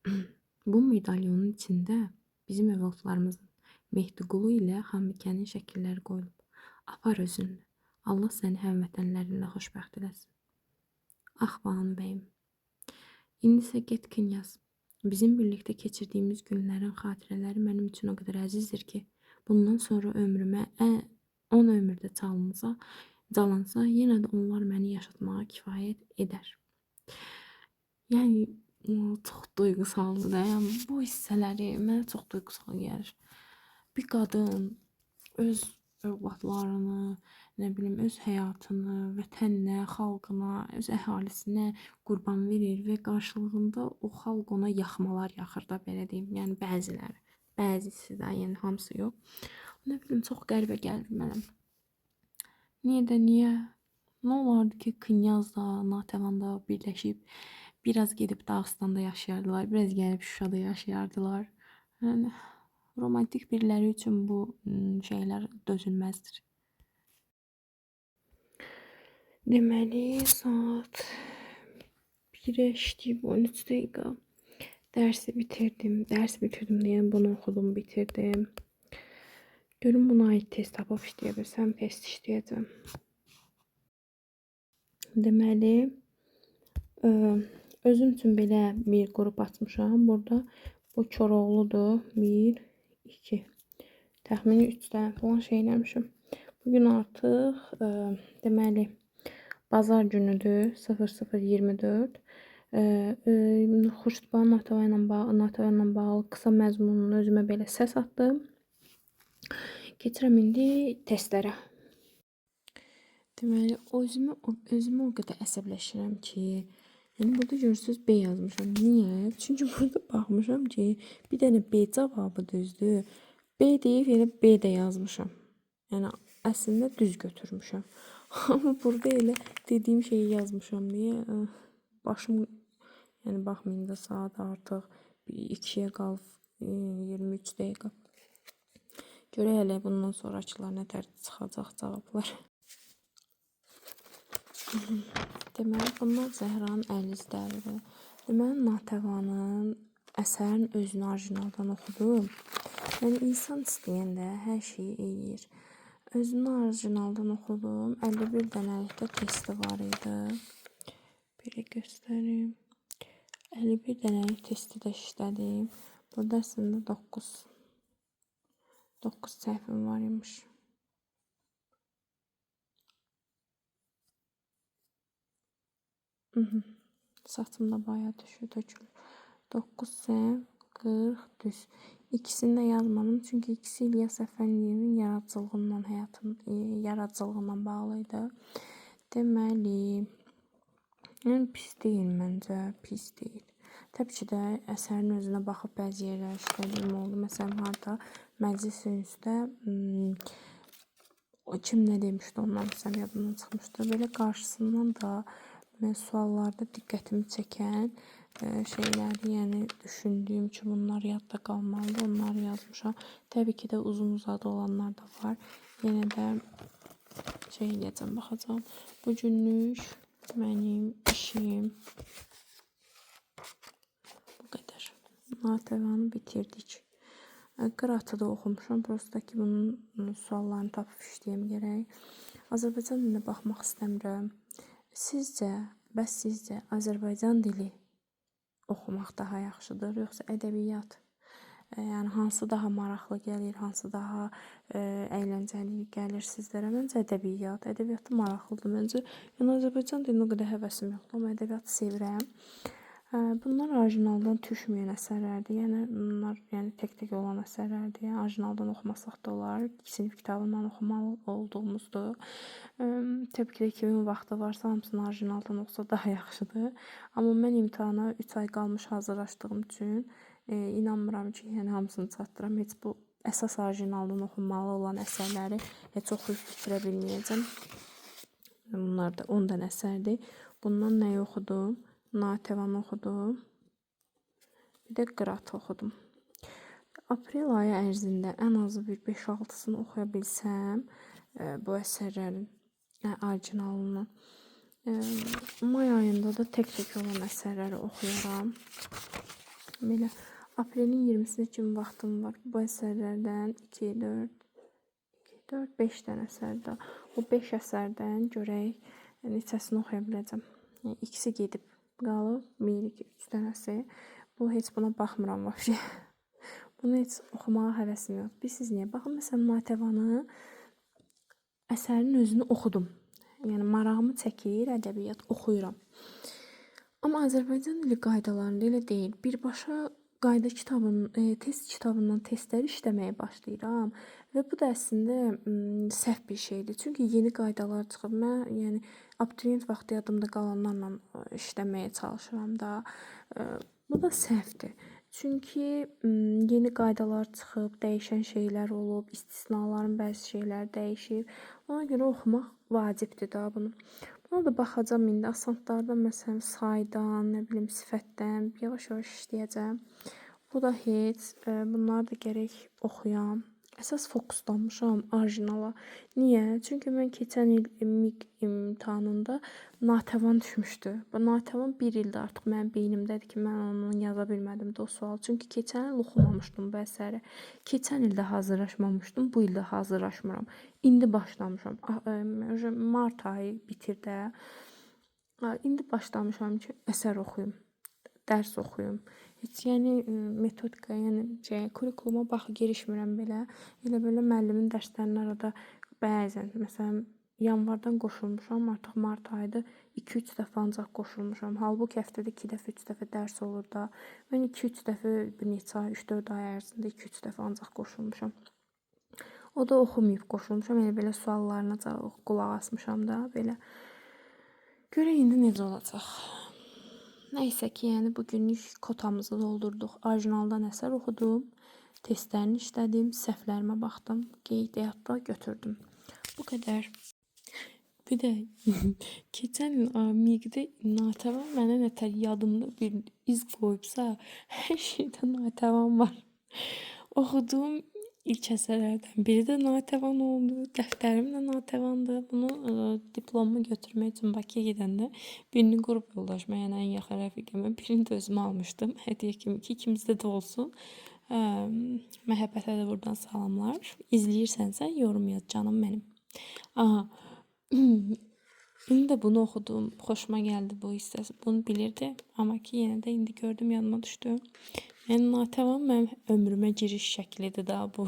Bu medalyonun içində bizim övladlarımızın Mehdiqulu ilə Xanbikənin şəkilləri qoyulub. Apar özünlə. Allah səni həmvətənlərinlə xoşbəxt eləsin. Ax Banu bəyim. İndi isə get Knyaz. Bizim birlikdə keçirdiyimiz günlərin xatirələri mənim üçün o qədər əzizdir ki, bundan sonra ömrümə 10 ömürdə calansa, yenə də onlar məni yaşatmağa kifayət edər. Yəni çox duyğusaldır da. Yəni bu hissələri mənə çox duyğusal gəlir. Bir qadın öz övladlarını, nə bilim, öz həyatını vətəninə, xalqına, öz əhalisinə qurban verir və qarşılığında o xalq ona yaxmalar yaxır da, belə deyim. Yəni bəziləri, bəzisi də, yəni hamısı yox. Nə bilim, çox qəribə gəlir mənə. Niyə? Nə olardı ki, Knyaz da, Natəvan da birləşib biraz gedib Dağıstanda yaşayardılar, biraz gəlib Şuşada yaşayardılar. Yəni romantik biriləri üçün bu şeylər dözülməzdir. Deməli, saat 1-ə işləyib 13 dəqiqə. Dərsi bitirdim. Deyən bunu oxudum, bitirdim. Görüm buna aid test tapıb işləyə bilsəm, test işləyəcəm. Deməli, özüm üçün belə bir qrup açmışam. Burada bu Koroğludur. 1, 2. Təxmini 3 dənə falan şey eləmişim. Bugün artıq deməli bazar günüdür. 00:24. Xurşudbanu Natəvanla bağlı qısa məzmununu özümə belə səs atdım. Keçirəm indi testlərə. Deməli, özümü o qədər əsəbləşirəm ki, yəni burada görürsünüz B yazmışam. Niyə? Çünki burada baxmışam ki, bir dənə B cavabı düzdür. B deyib, yəni B də yazmışam. Yəni əslində düz götürmüşəm. Amma burada elə dediyim şeyi yazmışam deyə başım, yəni baxmayın da saat artıq 2-yə qalıb 23 dəqiqə. Görək hələ bundan sonrakılar nə tər çıxacaq cavablar. Deməli, bunlar Zəhranın əl izləridir. Deməli, Natəvanın əsərin özünü orijinaldan oxudum. Yəni, insan istəyəndə hər şeyi eləyir. Özünü orijinaldan oxudum. 51 dənəlikdə testi var idi. Belə göstərim. 51 dənəlik testi də işlədim. Burada əslində 9 səhvim var imiş. Saçım da bayağı tökülür. 9 səhv, 40 düz. İkisini də yazmadım. Çünki ikisi İlyas Əfəndiyevin yaradıcılığından bağlı idi. Deməli, yəni pis deyil məncə, pis deyil. Təbii ki də əsərin özünə baxıb bəzi yerlər işlədiyim oldu. Məsələn, harada məclis üstə kim nə demişdi, ondan məsələn yadımdan çıxmışdı. Belə qarşısından da suallarda diqqətimi çəkən şeyləri, yəni düşündüyüm ki, bunlar yadda qalmalıdır, onları yazmışam. Təbii ki də uzun-uzadı olanlar da var. Yenə də şey eləyəcəm, baxacağım. Bu günlük mənim işim bu qədər. Natəvanı bitirdik. Qıratı da oxumuşam. Prosta ki, bunun suallarını tapıb işləyəm gərək. Azərbaycan dilinə baxmaq istəmirəm. Sizcə Azərbaycan dili oxumaq daha yaxşıdır, yoxsa ədəbiyyat? Yəni hansı daha maraqlı gəlir, hansı daha əyləncəli gəlir sizlərə? Məncə ədəbiyyat. Ədəbiyyatı maraqlıdır məncə. Yəni Azərbaycan dilinə o qədər həvəsim yoxdur, amma ədəbiyyatı sevirəm. Bunlar orijinaldan düşməyən əsərlərdir. Yəni bunlar tək olan əsərlərdir. Yəni orijinaldan oxumasaq da olar. Sinif kitabından oxumalı olduğumuzdur. Təbii ki də kimin vaxtı varsa hamısını orijinaldan oxusa daha yaxşıdır. Amma mən imtahana 3 ay qalmış hazırlaşdığım üçün inanmıram ki, yəni hamısını çatdıram. Heç bu əsas orijinaldan oxunmalı olan əsərləri heç oxuyub bitirə bilməyəcəm. Bunlar da 10 dənə əsərdir. Bundan nəyi oxudum? Natəvan oxudum. Bir də Qırat oxudum. Aprel ayı ərzində ən azı bir 5-6-sını oxuya bilsəm bu əsərlərin orijinalını. May ayında da tək olan əsərləri oxuyaram. Belə aprelin 20-sinə kimi vaxtım var. Bu əsərlərdən 2, 4, 5 dənə əsərdə. O 5 əsərdən görək neçəsini oxuya biləcəm. Yəni, ikisi gedib qalıb, 1, 2, 3 dənəsi. Bu heç buna baxmıram vəbşə. Bunu heç oxumağa həvəsim yox. Bilirsiniz niyə? Baxın, məsələn, Natəvanı əsərin özünü oxudum. Yəni, marağımı çəkir, ədəbiyyat oxuyuram. Amma Azərbaycan dili qaydalarında elə deyil. Birbaşa qayda kitabının, test kitabından testləri işləməyə başlayıram və bu da əslində səhv bir şeydir. Çünki yeni qaydalar çıxıb. Mən, yəni abituriyent vaxtı yadımda qalanlarla işləməyə çalışıram da. Bu da səhvdir. Çünki yeni qaydalar çıxıb, dəyişən şeylər olub, istisnaların bəzi şeyləri dəyişib. Ona görə oxumaq vacibdir da bunu. Buna da baxacağam indi. Asantlardan məsələn saydan, nə bilim sifətdən yavaş-yavaş işləyəcəm. Bu da heç. Bunları da gərək oxuyam. Əsas fokuslanmışam orijinala. Niyə? Çünki mən keçən il MİQ imtahanında Natəvan düşmüşdü. Bu Natəvan bir ildir artıq mənim beynimdədir ki, mən onu yaza bilmədim də o sual. Çünki keçən il oxumamışdım bu əsəri. Keçən ildə hazırlaşmamışdım, bu ildə hazırlaşmıram. İndi başlamışam. Mart ayı bitir də. İndi başlamışam ki, əsər oxuyum, dərs oxuyum. Heç yəni metodika, yəni kurikuluma baxıb girişmirəm belə. Elə belə müəllimin dərslərini arada bəzən, məsələn, yanvardan qoşulmuşam, artıq mart ayıdır. 2-3 dəfə ancaq qoşulmuşam. Halbuki həftədə 2 dəfə, 3 dəfə dərs olur da. Mən 2-3 dəfə bir neçə ay, 3-4 ay ərzində 2-3 dəfə ancaq qoşulmuşam. O da oxumayıb qoşulmuşam. Elə belə suallarına qulaq asmışam da belə. Görək indi necə olacaq. Nəysə ki, yəni bugünlük kotamızı doldurduq. Orijinaldan əsər oxudum, testlərini işlədim, səhvlərimə baxdım, qeydiyyatda götürdüm. Bu qədər. Bir də keçən il MİQ-də Natəvan mənə nətər yadımda bir iz qoyubsa, hər şeydə Natəvan var. Oxuduğum ilk əsərlərdən biri də Natəvan oldu. Dəftərim də Natəvandır. Bunu diplomu götürmək üçün Bakıya gedəndə birini qrup yoldaşıma, yəni ən yaxın rəfiqəmə, birini də özümə almışdım. Hədiyyə kimi ki, ikimizdə də olsun. Məhəbbətə də buradan salamlar. İzləyirsənsə yorum yaz canım mənim. Aha. İndi də bunu oxudum. Xoşuma gəldi bu hissəsi. Bunu bilirdi. Amma ki, yenə də indi gördüm, yanıma düşdü. Yəni Natəvan mənim ömrümə giriş şəklidir da bu.